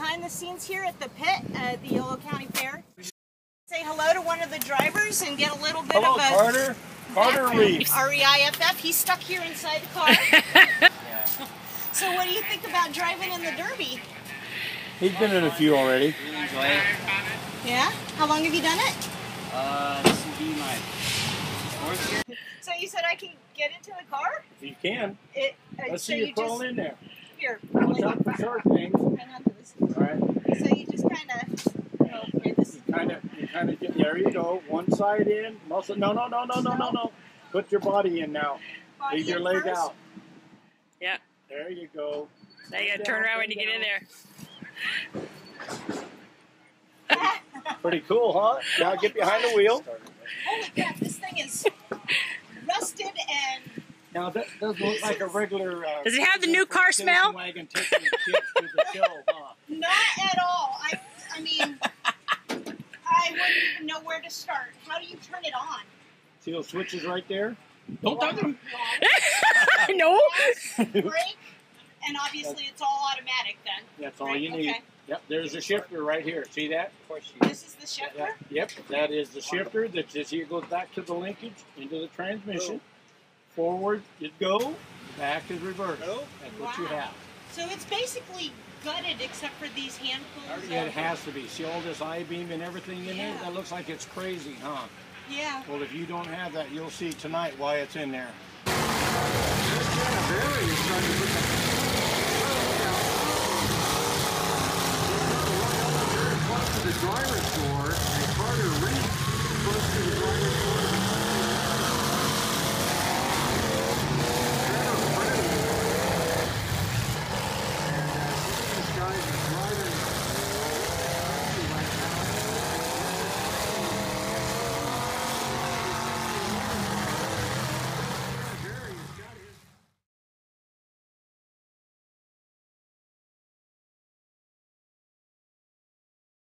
behind the scenes here at the pit at the Yolo County Fair. Say hello to one of the drivers and get a little bit of a... Carter Reeves. R-E-I-F-F. He's stuck here inside the car. Yeah. So what do you think about driving in the Derby? He's been in a few already. Really enjoy it. Yeah? How long have you done it? This will be my 4th year. So you said I can get into the car? If you can. Let's so see you crawl in there. Here. Watch out for sharp things. Hang on to this. All right. So you just kind of... Okay, this is... You kind of get, there you go. One side in. Muscle. No. Put your body in now. Body Leave your in leg first. out. Yeah. There you go. Now you gotta turn around when you get in there. Pretty cool, huh? Now get behind the wheel. Holy crap, this thing is rusted and... Now that does look like a regular... Does it have the new car smell? Wagon taking the kids to the show, huh? Not at all. I mean, I wouldn't even know where to start. How do you turn it on? See those switches right there? Don't touch them. No. Brake, and obviously it's all automatic then. That's all Right, you need. okay. Yep, there's a shifter right here. See that? This is the shifter? Yep, that is the shifter. That just here goes back to the linkage, into the transmission. Forward is go, back is reverse. That's what you have. So it's basically gutted except for these handfuls It has to be. See all this I-beam and everything in there? That looks like it's crazy, huh? Yeah. Well, if you don't have that, you'll see tonight why it's in there. Barely, you're starting to put